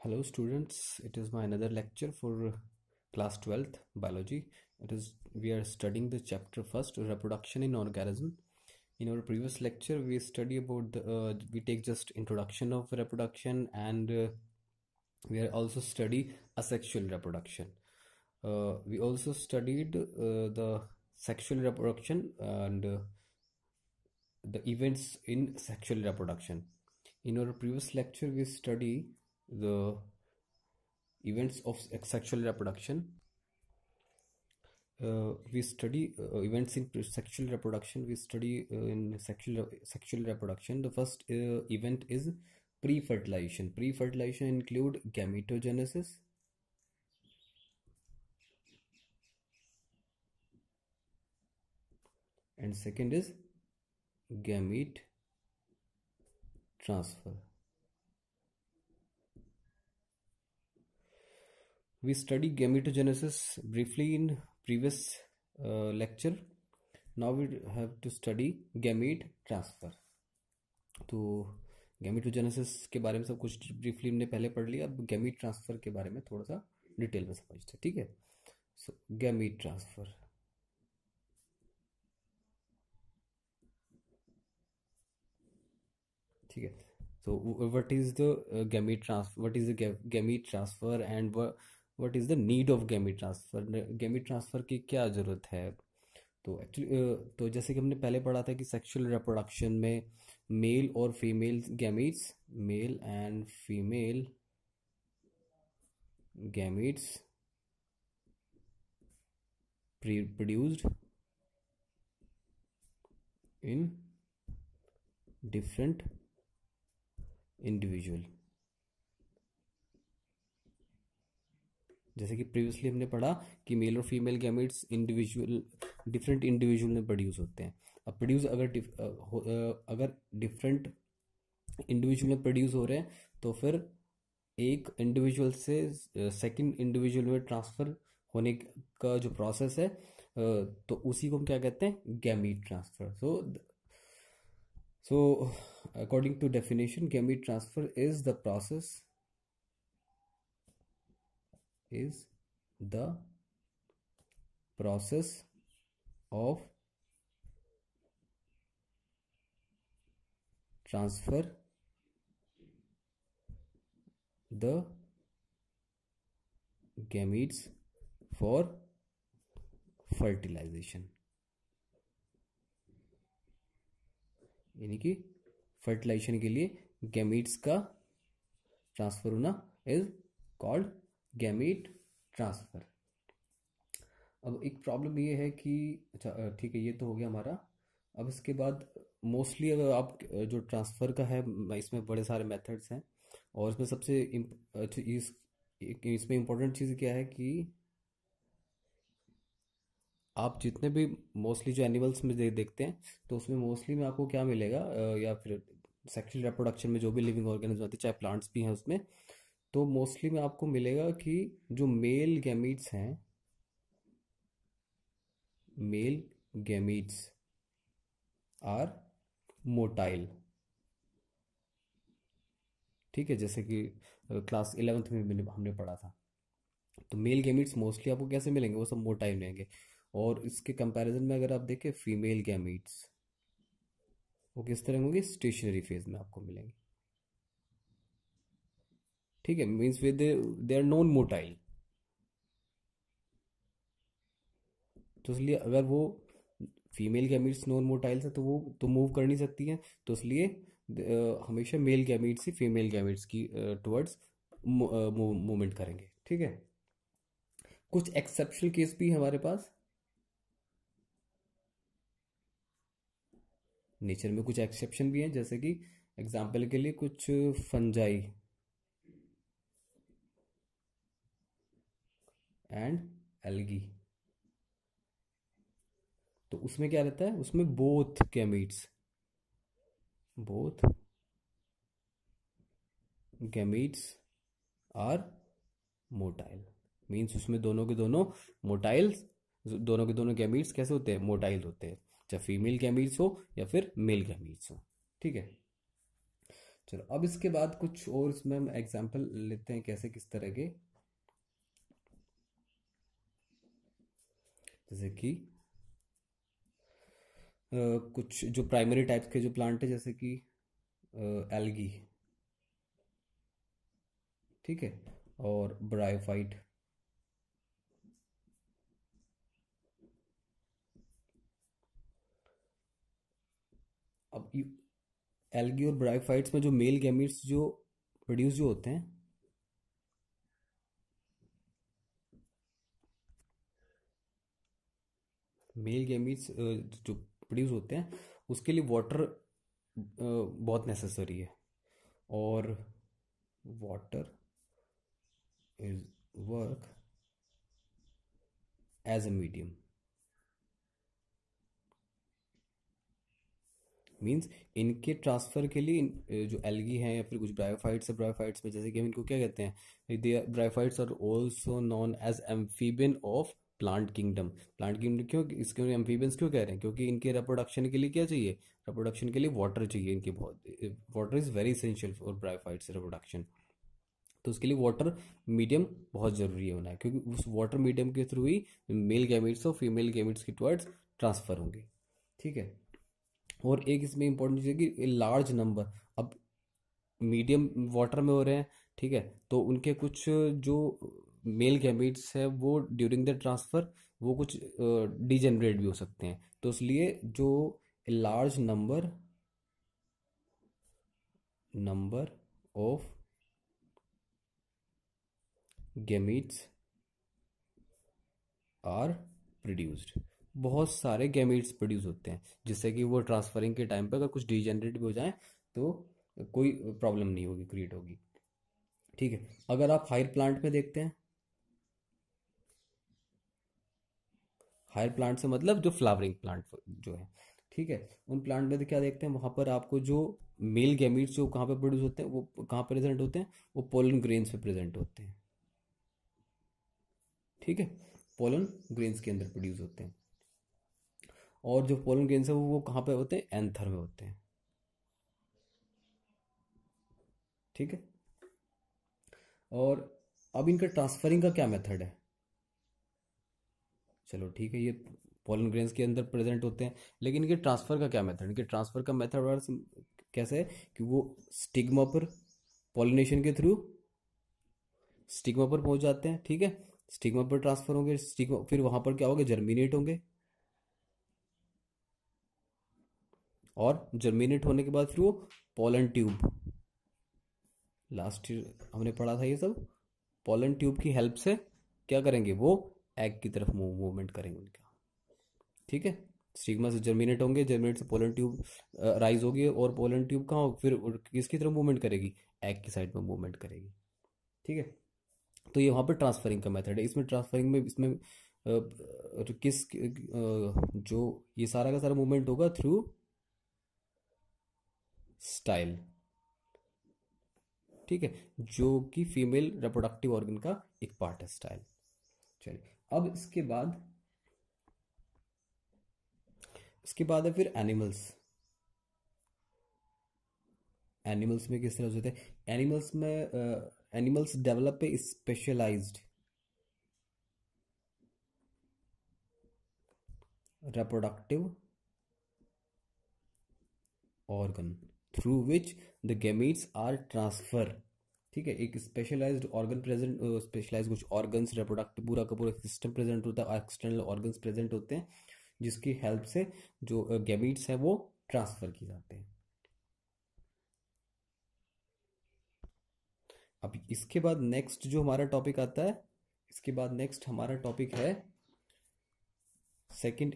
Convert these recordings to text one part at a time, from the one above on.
Hello students, it is my another lecture for class 12th biology. We are studying the chapter first, reproduction in organism. In our previous lecture we study about we take just introduction of reproduction, and we are also study asexual reproduction. We also studied the sexual reproduction and the events in sexual reproduction. In our previous lecture we study the events of sexual reproduction. We study events in sexual reproduction. We study in sexual reproduction. The first event is pre-fertilization. Pre-fertilization include gametogenesis, and second is gamete transfer. We studied gametogenesis briefly in previous lecture. Now we have to study gamete transfer. तो gametogenesis के बारे में सब कुछ briefly हमने पहले पढ़ लिया. अब गैमीट ट्रांसफर के बारे में थोड़ा सा डिटेल में समझते हैं. ठीक है. सो गैमीट ट्रांसफर. ठीक है. So what is the gamete transfer? What is the gamete transfer and what is the need of gamete transfer? gamete transfer की क्या ज़रूरत है? तो एक्चुअली तो जैसे कि हमने पहले पढ़ा था कि सेक्सुअल रिप्रोडक्शन में मेल और female gametes, male and female gametes produced in different individual. जैसे कि प्रीवियसली हमने पढ़ा कि मेल और female gametes individual different individual में प्रोड्यूस होते हैं. अब प्रोड्यूस अगर डिफरेंट इंडिविजुअल में प्रोड्यूस हो रहे हैं तो फिर एक इंडिविजुअल से सेकंड इंडिविजुअल में ट्रांसफर होने का जो प्रोसेस है तो उसी को हम क्या कहते हैं? Gamete transfer. So according to definition, gamete transfer is the process of transfer the gametes for fertilization. यानी कि फर्टिलाइजेशन के लिए गैमीट्स का ट्रांसफर होना इज कॉल्ड गैमीट ट्रांसफर. अब एक प्रॉब्लम ये है कि अच्छा ठीक है, ये तो हो गया हमारा. अब इसके बाद मोस्टली अगर आप जो ट्रांसफ़र का है इसमें बड़े सारे मेथड्स हैं, और इसमें सबसे इसमें इम्पोर्टेंट चीज़ क्या है कि आप जितने भी मोस्टली जो एनिमल्स में देखते हैं तो उसमें मोस्टली में आपको क्या मिलेगा, या फिर सेक्सुअल रिप्रोडक्शन में जो भी लिविंग ऑर्गेनिज्म होते हैं चाहे प्लांट्स भी हैं उसमें, तो मोस्टली में आपको मिलेगा कि जो मेल गैमीट्स हैं, मेल गैमीट्स आर मोटाइल. ठीक है, जैसे कि क्लास 11th में हमने पढ़ा था. तो मेल गैमीट्स मोस्टली आपको कैसे मिलेंगे? वो सब मोटाइल मिलेंगे. और इसके कंपैरिजन में अगर आप देखें फीमेल गैमीट्स वो किस तरह होंगे? स्टेशनरी फेज में आपको मिलेंगे. ठीक है, means with they are non motile. तो इसलिए अगर वो फीमेल गैमीट्स नॉन मोटाइल्स है तो वो तो मूव कर नहीं सकती हैं, तो इसलिए हमेशा मेल गैमीट्स ही फीमेल गैमीट्स की टुवर्ड्स मूवमेंट करेंगे. ठीक है. कुछ एक्सेप्शनल केस भी हमारे पास नेचर में, कुछ एक्सेप्शन भी हैं, जैसे कि एग्जाम्पल के लिए कुछ फंजाई एंड एल्गी. तो उसमें क्या रहता है? उसमें both gametes are motile. Means उसमें दोनों के दोनों मोटाइल्स, दोनों के दोनों गैमीट्स कैसे होते हैं? मोटाइल होते हैं, चाहे फीमेल गैमीट्स हो या फिर मेल गैमीट्स हो. ठीक है. चलो अब इसके बाद कुछ और इसमें हम एग्जांपल लेते हैं कैसे किस तरह के, जैसे कि कुछ जो प्राइमरी टाइप्स के जो प्लांट है जैसे कि एल्गी, ठीक है, और ब्रायोफाइट, अब एल्गी और ब्रायोफाइट्स में जो मेल गैमीट्स जो प्रोड्यूस जो होते हैं, मेल गैमीट्स जो प्रोड्यूस होते हैं उसके लिए वाटर बहुत नेसेसरी है, और water is work as a medium, means इनके ट्रांसफर के लिए जो एल्गी हैं या फिर कुछ ब्रायोफाइट्स है, ब्रायोफाइट्स में जैसे कि हम इनको क्या कहते हैं, they bryophytes are also known as amphibian of plant kingdom. Plant kingdom क्यों, इसके एम्फीबियंस क्यों कह रहे हैं, क्योंकि इनके रिप्रोडक्शन के लिए क्या चाहिए, रिप्रोडक्शन के लिए वाटर चाहिए, इनके बहुत water is very essential for bryophytes reproduction. तो उसके लिए वाटर मीडियम बहुत ज़रूरी होना है, क्योंकि उस वाटर मीडियम के थ्रू ही मेल गैमेट्स और फीमेल गैमेट्स की टुवर्ड्स ट्रांसफर होंगे, ठीक है। और एक इसमें इंपॉर्टेंट चीज़ है कि लार्ज नंबर, अब मीडियम वाटर में हो रहे हैं, ठीक है, तो उनके कुछ जो मेल गैमेट्स है वो ड्यूरिंग द ट्रांसफर वो कुछ डिजेनरेट भी हो सकते हैं, तो इसलिए जो large number of gametes are produced, बहुत सारे गैमेट्स प्रोड्यूस होते हैं, जिससे कि वो ट्रांसफरिंग के टाइम पे अगर कुछ डिजेनरेट भी हो जाए तो कोई प्रॉब्लम नहीं होगी, क्रिएट होगी, ठीक है। अगर आप हायर प्लांट में देखते हैं, हायर प्लांट से मतलब जो फ्लावरिंग प्लांट जो है, ठीक है, उन प्लांट में तो क्या देखते हैं, वहां पर आपको जो मेल गैमीट्स जो कहाँ पे प्रोड्यूस होते हैं, वो कहाँ प्रेजेंट होते हैं, वो पोलन ग्रेन्स पे प्रेजेंट होते हैं, ठीक है, पोलन ग्रेन्स के अंदर प्रोड्यूस होते हैं, और जो पोलन ग्रेन्स है वो कहाँ पे होते हैं, एंथर में होते हैं, ठीक है। और अब इनका ट्रांसफरिंग का क्या मेथड है, चलो ठीक है, ये पोलन ग्रेन्स के अंदर प्रेजेंट होते हैं, लेकिन इनके ट्रांसफर का क्या मेथड, इनके ट्रांसफर का मेथड और कैसे है कि वो स्टिग्मा पर पॉलिनेशन के थ्रू स्टिग्मा पर पहुंच जाते हैं, ठीक है, स्टिग्मा पर ट्रांसफर होंगे, स्टिग्मा फिर वहां पर क्या होगा, जर्मिनेट होंगे, और जर्मिनेट होने के बाद फिर वो पोलन ट्यूब, लास्ट ईयर हमने पढ़ा था ये सब, पोलन ट्यूब की हेल्प से क्या करेंगे, वो एग की तरफ मूवमेंट करेंगे उनका, ठीक है, स्टिग्मा से जर्मिनेट होंगे, जर्मिनेट से पोलन ट्यूब राइज होगी, और पोलन ट्यूब कहाँ फिर किसकी तरफ मूवमेंट करेगी, एग की साइड में मूवमेंट करेगी, ठीक है। तो ये वहाँ पर ट्रांसफरिंग का मेथड है, इसमें ट्रांसफरिंग में इसमें जो ये सारा का सारा मूवमेंट होगा थ्रू स्टाइल, ठीक है, जो कि फीमेल रिप्रोडक्टिव ऑर्गन का एक पार्ट है स्टाइल। चलिए अब इसके बाद है फिर एनिमल्स। एनिमल्स में किस तरह से होते हैं, एनिमल्स में animals develop a specialised reproductive organ through which the gametes are transfer, ठीक है, एक स्पेशलाइज्ड ऑर्गन प्रेजेंट, स्पेशलाइज कुछ ऑर्गन्स रिप्रोडक्टिव पूरा का पूरा सिस्टम प्रेजेंट होता है, एक्सटर्नल ऑर्गन्स प्रेजेंट होते हैं, जिसकी हेल्प से जो गैमीट्स है वो ट्रांसफर किए जाते हैं। अब इसके बाद नेक्स्ट जो हमारा टॉपिक आता है, इसके बाद नेक्स्ट हमारा टॉपिक है second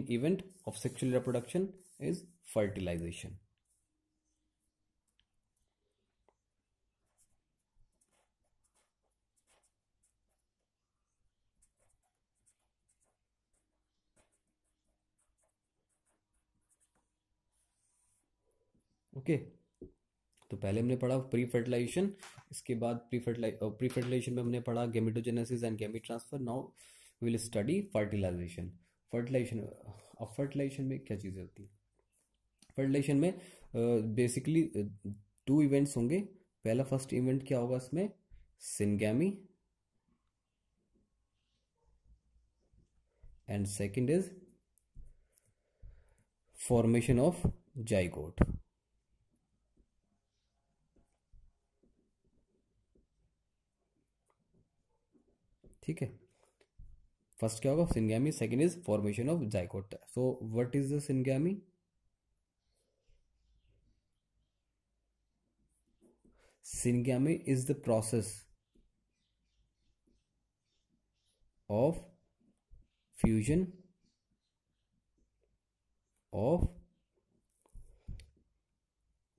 event of sexual reproduction is fertilisation. Okay, तो पहले हमने पढ़ा प्री फर्टिलाइजेशन, इसके बाद प्री फर्टिलाइजेशन में हमने पढ़ा gametogenesis and gamete transfer. Now we will study fertilisation. Fertilisation, अब फर्टिलाइजेशन में क्या चीज़ें होती है, फर्टिलाइजेशन में बेसिकली 2 इवेंट्स होंगे। पहला फर्स्ट इवेंट क्या होगा इसमें, syngamy, and second is formation of zygote. ठीक है, फर्स्ट क्या होगा, syngamy, second is formation of zygote. So what is the syngamy? Syngamy is the process of fusion of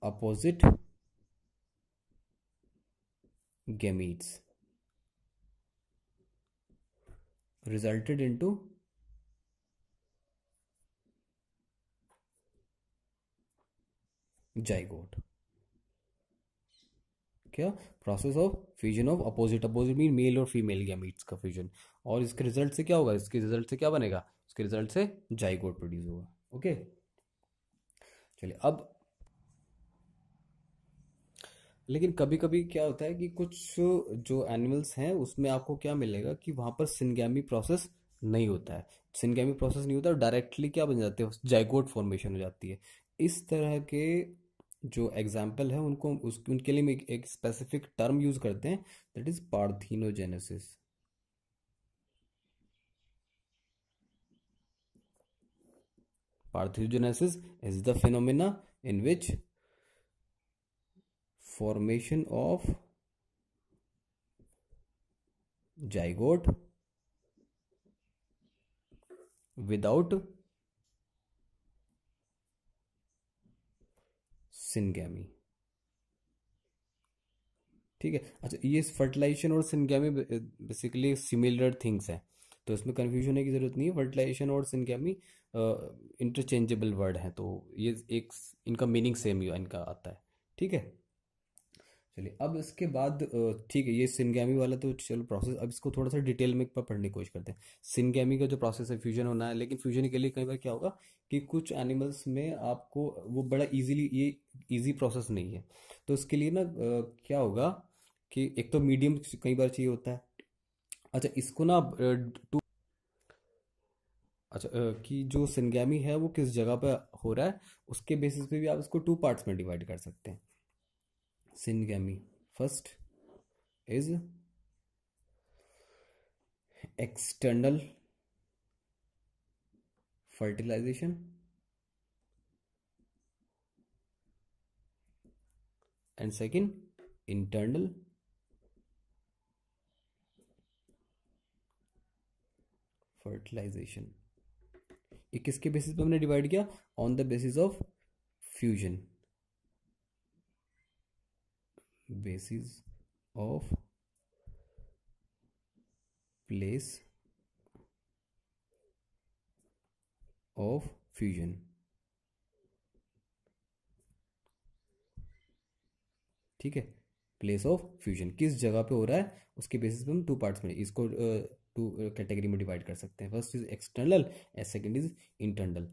opposite gametes resulted into zygote। क्या, process of fusion of opposite, opposite mean male और female gametes का फ्यूजन, और इसके result से क्या होगा, इसके रिजल्ट से क्या बनेगा, उसके रिजल्ट से जाइगोट प्रोड्यूस होगा। ओके, चलिए अब, लेकिन कभी कभी क्या होता है कि कुछ जो एनिमल्स हैं उसमें आपको क्या मिलेगा कि वहां पर सिनगैमी प्रोसेस नहीं होता है, सिनगैमी प्रोसेस नहीं होता, डायरेक्टली क्या बन जाते हैं, जाइगोट फॉर्मेशन हो जाती है। इस तरह के जो एग्जाम्पल है उनको उनके लिए हम एक स्पेसिफिक टर्म यूज करते हैं, that is parthenogenesis. Parthenogenesis is the phenomena in which formation of zygote without syngamy। ठीक है, अच्छा, ये फर्टिलाइजेशन और सिनगैमी बेसिकली सिमिलर थिंग्स हैं, तो इसमें कंफ्यूजन होने की जरूरत नहीं है। फर्टिलाइजेशन और सिनगैमी इंटरचेंजेबल वर्ड हैं, तो ये एक इनका मीनिंग सेम ही इनका आता है। ठीक है, चलिए अब इसके बाद ठीक है, ये सिनगैमी वाला तो चलो प्रोसेस, अब इसको थोड़ा सा डिटेल में पढ़ने की कोशिश करते हैं। सिनगैमी का जो प्रोसेस है, फ्यूजन होना है, लेकिन फ्यूजन के लिए कई बार क्या होगा कि कुछ एनिमल्स में आपको वो बड़ा इजीली, ये इजी प्रोसेस नहीं है, तो इसके लिए ना क्या होगा कि एक तो मीडियम कई बार चाहिए होता है। अच्छा, इसको ना टू, अच्छा कि जो सिनगैमी है वो किस जगह पे हो रहा है उसके बेसिस पे भी आप इसको 2 पार्ट्स में डिवाइड कर सकते हैं। Syngamy first is external fertilization and second internal fertilization। ये किसके बेसिस पे हमने डिवाइड किया, on the basis of fusion, basis of place of fusion. ठीक है, प्लेस ऑफ फ्यूजन किस जगह पे हो रहा है उसके बेसिस पे हम 2 पार्ट्स में इसको 2 कैटेगरी में डिवाइड कर सकते हैं। First is external and second is internal.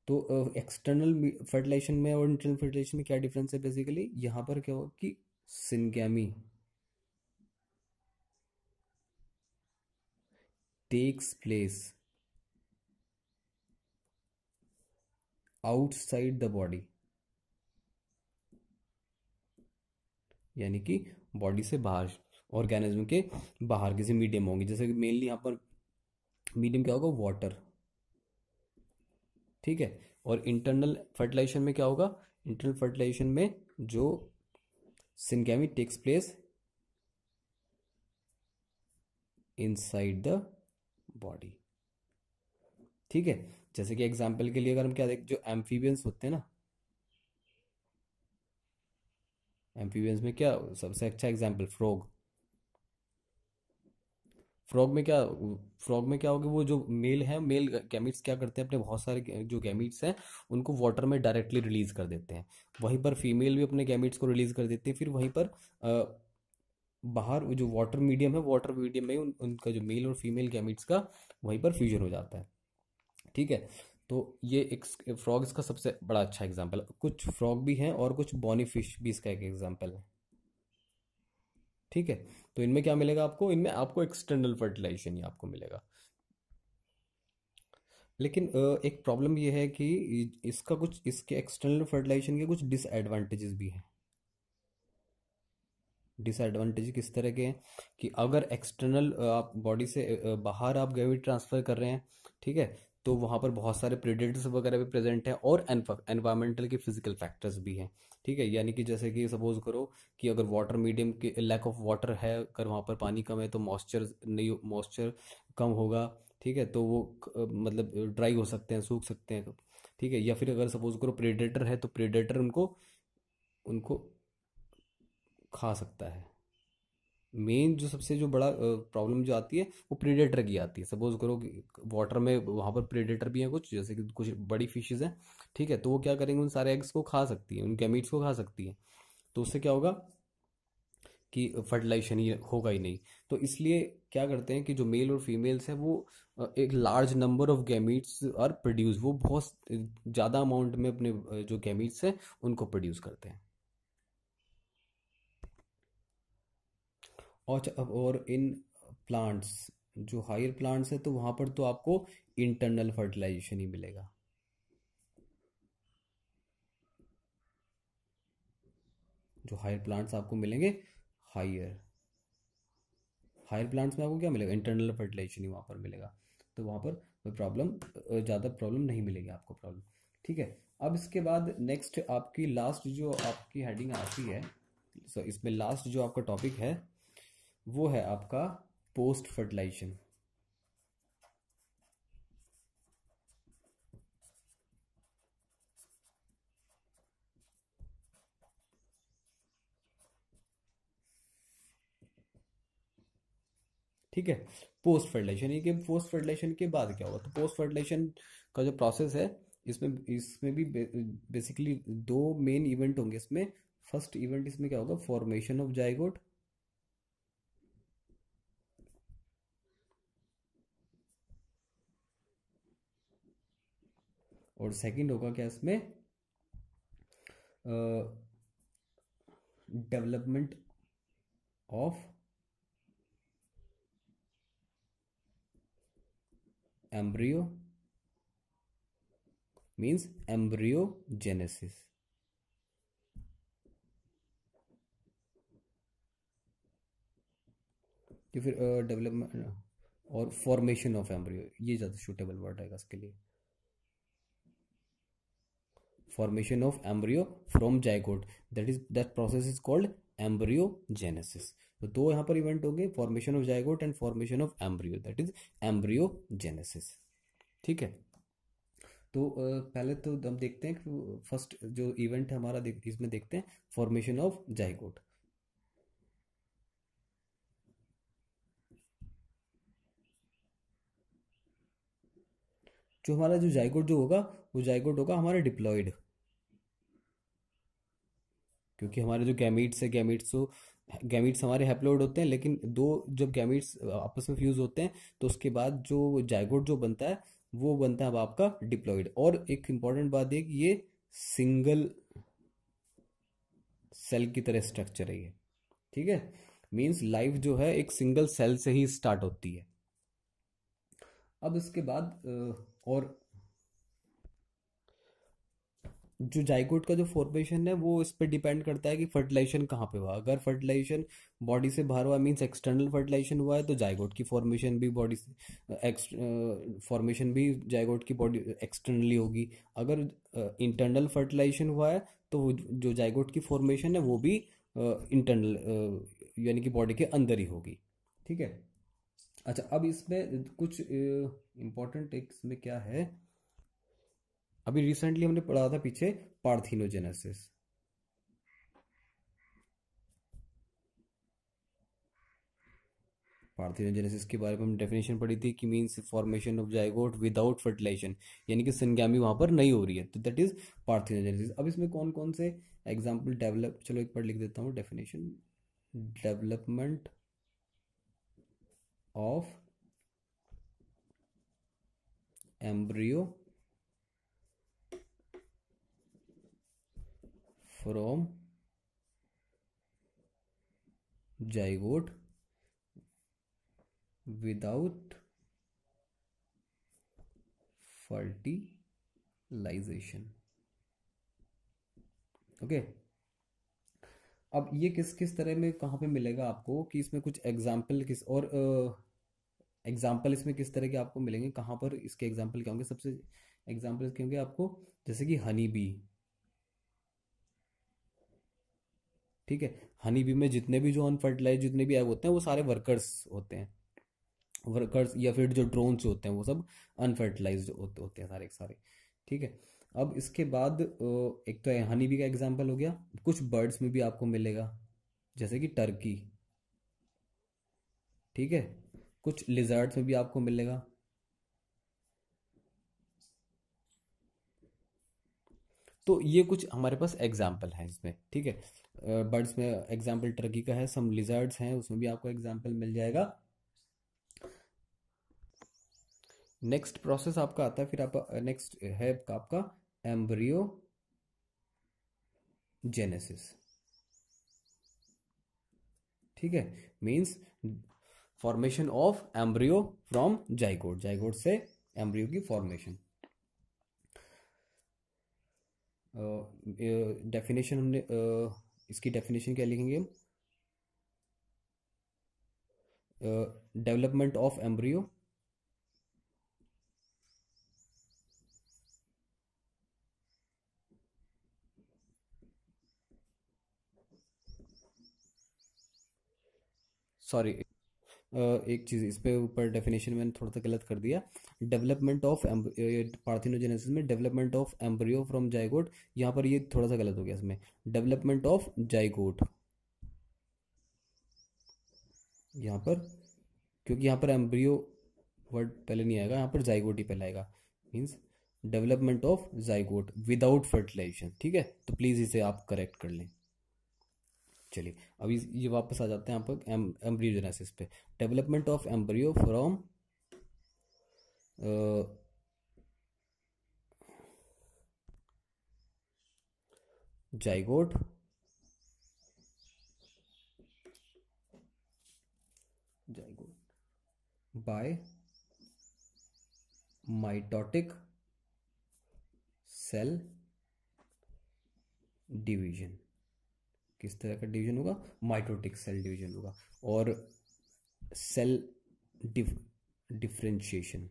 तो एक्सटर्नल फर्टिलाइजेशन में और इंटरनल फर्टिलाइजेशन में क्या डिफरेंस है, बेसिकली यहाँ पर क्या होगा कि syngamy takes place outside the body, यानी कि बॉडी से बाहर, ऑर्गेनिज्म के बाहर किसी मीडियम होंगे, जैसे कि मेनली यहाँ पर मीडियम क्या होगा, वाटर। ठीक है, और इंटरनल फर्टिलाइजेशन में क्या होगा, इंटरनल फर्टिलाइजेशन में जो syngamy takes place inside the body. ठीक है, जैसे कि एग्जांपल के लिए अगर हम क्या देखें, जो एम्फीबियंस होते हैं ना, एम्फीबियंस में क्या सबसे अच्छा एग्जांपल, फ्रॉग। फ्रॉग में क्या, फ्रॉग में क्या होगा, वो जो मेल है, मेल गैमीट्स क्या करते हैं, अपने बहुत सारे जो गैमीट्स हैं उनको वाटर में डायरेक्टली रिलीज कर देते हैं, वहीं पर फीमेल भी अपने गैमीट्स को रिलीज कर देती है, फिर वहीं पर बाहर जो वाटर मीडियम है, वाटर मीडियम में उनका जो मेल और फीमेल गैमीट्स का वहीं पर फ्यूजन हो जाता है। ठीक है, तो ये एक फ्रॉग इसका सबसे बड़ा अच्छा एग्जाम्पल है। कुछ फ्रॉग भी हैं और कुछ बॉनी फिश भी इसका एक एग्जाम्पल है। ठीक है, तो इनमें क्या मिलेगा आपको, इनमें आपको एक्सटर्नल फर्टिलाइजेशन ही आपको मिलेगा। लेकिन एक प्रॉब्लम ये है कि इसका कुछ, इसके एक्सटर्नल फर्टिलाइजेशन के कुछ डिसएडवांटेजेस भी हैं। डिसएडवांटेज किस तरह के हैं कि अगर एक्सटर्नल आप बॉडी से बाहर आप गैमेट ट्रांसफर कर रहे हैं, ठीक है, तो वहाँ पर बहुत सारे प्रेडेटर्स वगैरह भी प्रेजेंट हैं और एनवायरमेंटल के फिजिकल फैक्टर्स भी हैं। ठीक है, यानी कि जैसे कि सपोज करो कि अगर वाटर मीडियम के लैक ऑफ वाटर है, अगर वहाँ पर पानी कम है तो मॉइस्चर नहीं, मॉइस्चर कम होगा। ठीक है, तो वो मतलब ड्राई हो सकते हैं, सूख सकते हैं। ठीक है, या फिर अगर सपोज करो प्रेडेटर है तो प्रेडेटर उनको उनको खा सकता है। मेन जो सबसे जो बड़ा प्रॉब्लम जो आती है वो प्रेडेटर की आती है। सपोज करो कि वाटर में वहाँ पर प्रेडेटर भी हैं कुछ, जैसे कि कुछ बड़ी फिशेज हैं। ठीक है, तो वो क्या करेंगे, उन सारे एग्स को खा सकती है, उन गैमीट्स को खा सकती है। तो उससे क्या होगा कि फर्टिलाइजेशन ही होगा ही नहीं। तो इसलिए क्या करते हैं कि जो मेल और फीमेल्स हैं वो एक large number of gametes are produce, वो बहुत ज़्यादा अमाउंट में अपने जो गैमीट्स हैं उनको प्रोड्यूस करते हैं। और इन प्लांट्स, जो हायर प्लांट्स है तो वहाँ पर तो आपको इंटरनल फर्टिलाइजेशन ही मिलेगा। जो हायर प्लांट्स आपको मिलेंगे, हायर हायर प्लांट्स में आपको क्या मिलेगा, इंटरनल फर्टिलाइजेशन ही वहाँ पर मिलेगा। तो वहाँ पर कोई प्रॉब्लम, ज़्यादा प्रॉब्लम नहीं मिलेगी आपको प्रॉब्लम। ठीक है, अब इसके बाद नेक्स्ट आपकी लास्ट जो आपकी हेडिंग आती है, सो इसमें लास्ट जो आपका टॉपिक है वो है आपका पोस्ट फर्टिलाइजेशन। ठीक है, पोस्ट फर्टिलाइजेशन, ये कि पोस्ट फर्टिलाइजेशन के बाद क्या होगा। तो पोस्ट फर्टिलाइजेशन का जो प्रोसेस है, इसमें इसमें भी बेसिकली दो मेन इवेंट होंगे इसमें। फर्स्ट इवेंट इसमें क्या होगा, फॉर्मेशन ऑफ जाइगोट। और सेकंड होगा क्या इसमें, development of embryo, means embryogenesis. या फिर डेवलपमेंट और फॉर्मेशन ऑफ एम्ब्रियो, ये ज़्यादा सूटेबल वर्ड है इसके लिए। formation of embryo from zygote, that process is called embryogenesis। तो दो यहाँ पर इवेंट होंगे, formation of zygote and formation of embryo, that is embryogenesis. ठीक है, तो पहले तो हम देखते हैं कि फर्स्ट जो इवेंट है हमारा, इसमें देखते हैं फॉर्मेशन ऑफ जाइगोट। जो हमारा जो जाइगोट जो होगा, वो जाइगोट होगा हमारा डिप्लॉयड, क्योंकि हमारे जो गैमीट्स है, गैमीट्स हमारे हैप्लॉइड होते हैं, लेकिन दो जब गैमीट्स आपस में फ्यूज होते हैं तो उसके बाद जो जाइगोट जो बनता है वो बनता है अब आपका डिप्लॉयड। और एक इंपॉर्टेंट बात है कि ये सिंगल सेल की तरह स्ट्रक्चर है ये। ठीक है, मींस लाइफ जो है एक सिंगल सेल से ही स्टार्ट होती है। अब इसके बाद और जो जाइगोट का जो फॉर्मेशन है वो इस पर डिपेंड करता है कि फर्टिलाइजेशन कहाँ पे हुआ। अगर फर्टिलाइजेशन बॉडी से बाहर हुआ, मीन्स एक्सटर्नल फर्टिलाइजेशन हुआ है, तो जाइगोट की फॉर्मेशन भी बॉडी से फॉर्मेशन भी जाइगोट की बॉडी एक्सटर्नली होगी। अगर इंटरनल फर्टिलाइजेशन हुआ है तो जो जाइगोट की फॉर्मेशन है वो भी इंटरनल यानी कि बॉडी के अंदर ही होगी। ठीक है, अच्छा अब इसमें कुछ इम्पोर्टेंट इसमें क्या है, अभी रिसेंटली हमने पढ़ा था पीछे पार्थिनोजेनेसिस। पार्थिनोजेनेसिस के बारे में हम डेफिनेशन पढ़ी थी कि means formation of zygote without fertilisation, यानी कि संगामी वहां पर नहीं हो रही है, तो दैट इज पार्थिनोजेनेसिस। अब इसमें कौन कौन से एग्जाम्पल डेवलप, चलो एक बार लिख देता हूँ definition, development of embryo from zygote without fertilization. Okay अब ये किस किस तरह में कहाँ पे मिलेगा आपको, कि इसमें कुछ एग्जाम्पल किस और एग्जाम्पल इसमें किस तरह के आपको मिलेंगे, कहाँ पर इसके एग्जाम्पल क्या होंगे, सबसे एग्जाम्पल इसके होंगे आपको जैसे कि हनी बी. ठीक है, हनी बी में जितने भी जो अनफर्टिलाइज जितने भी एग होते हैं वो सारे वर्कर्स होते हैं, वर्कर्स या फिर जो ड्रोन्स होते हैं वो सब अनफर्टिलाइज्ड होते हैं सारे के सारे. ठीक है, अब इसके बाद एक तो हनी बी का एग्जांपल हो गया. कुछ बर्ड्स में भी आपको मिलेगा जैसे कि टर्की. ठीक है, कुछ लिजर्ड्स में भी आपको मिलेगा. तो ये कुछ हमारे पास एग्जाम्पल हैं इसमें. ठीक है, बर्ड्स में एग्जाम्पल टर्की का है, सम लिजर्ड्स हैं उसमें भी आपको एग्जाम्पल मिल जाएगा. नेक्स्ट प्रोसेस आपका आता है, फिर आप नेक्स्ट है आपका एम्ब्रियो जेनेसिस. ठीक है, means formation of embryo from zygote, zygote से एम्ब्रियो की फॉर्मेशन. डेफिनेशन हमने इसकी डेफिनेशन क्या लिखेंगे, डेवलपमेंट ऑफ एम्ब्रियो सॉरी एक चीज़ इस पे ऊपर डेफिनेशन मैंने थोड़ा सा गलत कर दिया. डेवलपमेंट ऑफ पार्थिनोजेनेसिस में development of embryo from zygote, यहाँ पर ये थोड़ा सा गलत हो गया इसमें. डेवलपमेंट ऑफ जाइगोट यहाँ पर, क्योंकि यहाँ पर एम्ब्रियो वर्ड पहले नहीं आएगा, यहाँ पर जाइगोट ही पहले आएगा. Means development of zygote without fertilisation. ठीक है, तो प्लीज़ इसे आप करेक्ट कर लें. चलिए अभी ये वापस आ जाते हैं यहाँ पर एम्ब्रियोजेनेसिस पे. Development of embryo from zygote by mitotic cell division. किस तरह का डिवीजन होगा, माइटोटिक सेल डिवीजन होगा. और सेल डिफरेंशिएशन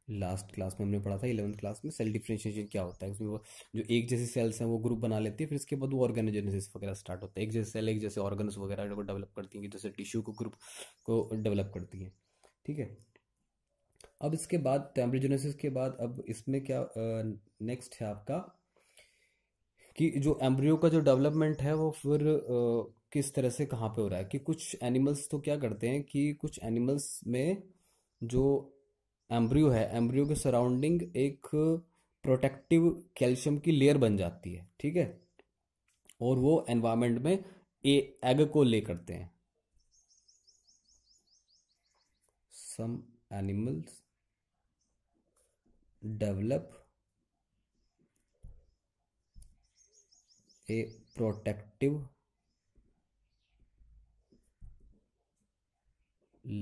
लास्ट क्लास में हमने पढ़ा था 11th क्लास में. सेल डिफरेंशिएशन क्या होता है, उसमें वो जो एक जैसी सेल्स हैं वो ग्रुप बना लेती है, फिर इसके बाद वो ऑर्गेनोजेनेसिस वगैरह स्टार्ट होता है. एक जैसे सेल एक जैसे ऑर्गन्स वगैरह को डेवलप करती हैं, जैसे टिश्यू को ग्रुप को डेवलप करती हैं. ठीक है, अब इसके बाद एम्ब्रियोजेनेसिस के बाद अब इसमें क्या नेक्स्ट है आपका, कि जो एम्ब्रियो का जो डेवलपमेंट है वो फिर किस तरह से कहाँ पे हो रहा है. कि कुछ एनिमल्स तो क्या करते हैं कि कुछ एनिमल्स में जो एम्ब्रियो है, एम्ब्रियो के सराउंडिंग एक प्रोटेक्टिव कैल्शियम की लेयर बन जाती है. ठीक है, और वो एनवायरनमेंट में एग को ले करते हैं. Some animals develop a protective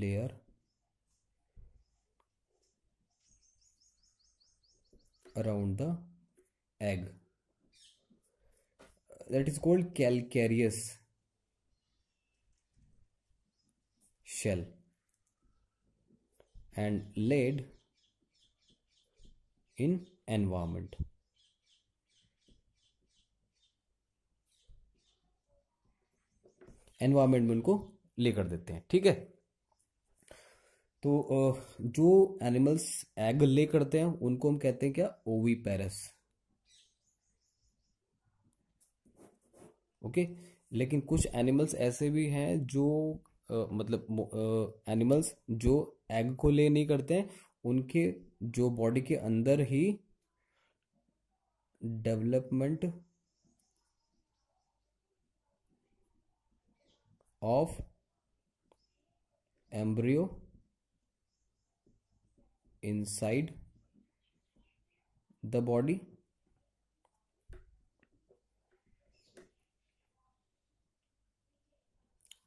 layer around the egg that is called calcareous shell and laid in environment. Environment में उनको ले कर देते हैं. ठीक है, तो जो एनिमल्स एग ले करते हैं उनको हम कहते हैं क्या, ओवीपेरस. ओके, लेकिन कुछ एनिमल्स ऐसे भी हैं जो मतलब एनिमल्स जो एग को ले नहीं करते हैं, उनके जो बॉडी के अंदर ही development of embryo inside the body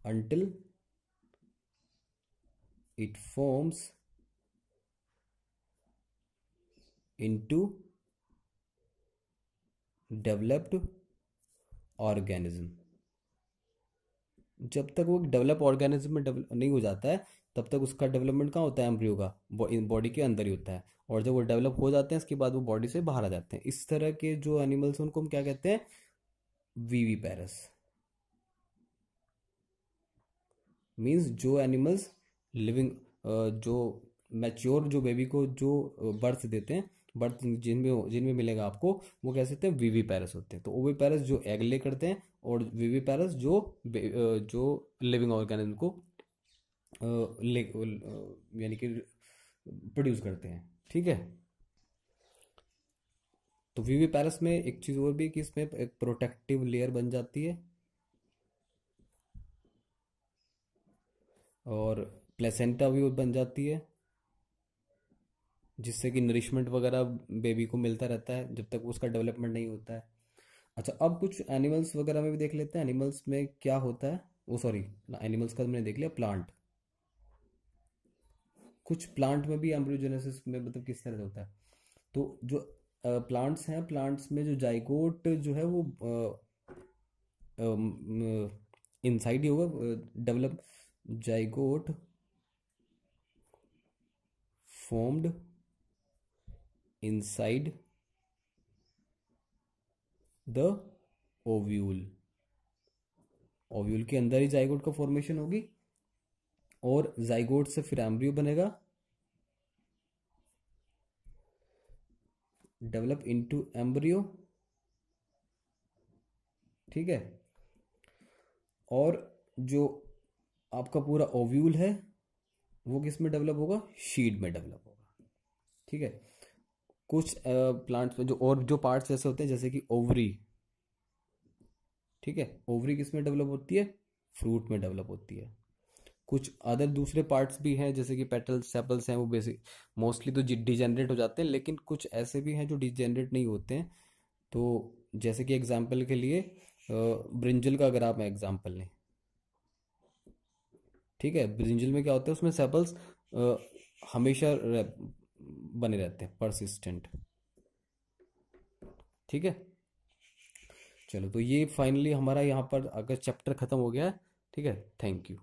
until it forms into developed organism। जब तक वो डेवलप ऑर्गेनिज्म में डेवलप नहीं हो जाता है तब तक उसका डेवलपमेंट कहाँ होता है, एम्ब्रियो का बॉडी के अंदर ही होता है। और जब वो डेवलप हो जाते हैं इसके बाद वो बॉडी से बाहर आ जाते हैं। इस तरह के जो एनिमल्स हैं उनको हम क्या कहते हैं, वीवी पैरस। मीन्स जो एनिमल्स लिविंग, जो मैच्योर जो बेबी को जो बर्थ देते हैं, बर्थ जिनमें मिलेगा आपको, वो कैसे होते हैं, वीवी पैरस होते हैं। तो ओवी पैरस जो एग ले करते हैं और वीवी पैरस जो लिविंग ऑर्गेनिज्म को यानी कि प्रोड्यूस करते हैं। ठीक है। तो वीवी पैरस में एक चीज और भी कि इसमें एक प्रोटेक्टिव लेयर बन जाती है और प्लेसेंटा भी बन जाती है, जिससे कि नरिशमेंट वगैरह बेबी को मिलता रहता है जब तक उसका डेवलपमेंट नहीं होता है। अच्छा, अब कुछ एनिमल्स वगैरह में भी देख लेते हैं एनिमल्स में क्या होता है। वो सॉरी, एनिमल्स का मैंने देख लिया। प्लांट, कुछ प्लांट में भी एम्ब्रियोजेनेसिस में मतलब किस तरह से होता है। तो जो प्लांट्स हैं, प्लांट्स में जो जाइगोट जो है वो इनसाइड ही होगा develop. Zygote formed inside the ovule. Ovule के अंदर ही जाइगोट का फॉर्मेशन होगी और जाइगोट से फिर एम्ब्रियो बनेगा, डेवलप इनटू एम्ब्रियो। ठीक है। और जो आपका पूरा ओव्यूल है वो किस में डेवलप होगा, शीड में डेवलप होगा। ठीक है। कुछ प्लांट्स में जो और जो पार्ट्स ऐसे होते हैं जैसे कि ओवरी। ठीक है। ओवरी किस में डेवलप होती है, फ्रूट में डेवलप होती है। कुछ अदर दूसरे पार्ट्स भी हैं जैसे कि पेटल्स, सेपल्स हैं, वो बेसिक मोस्टली तो डिजेनरेट हो जाते हैं, लेकिन कुछ ऐसे भी हैं जो डिजेनरेट नहीं होते हैं। तो जैसे कि एग्जांपल के लिए ब्रिंजल का अगर आप एग्जांपल लें, ठीक है, ब्रिंजल में क्या होता है, उसमें सेपल्स हमेशा बने रहते हैं, परसिस्टेंट। ठीक है। चलो, तो ये फाइनली हमारा यहाँ पर अगर चैप्टर खत्म हो गया है। ठीक है, थैंक यू।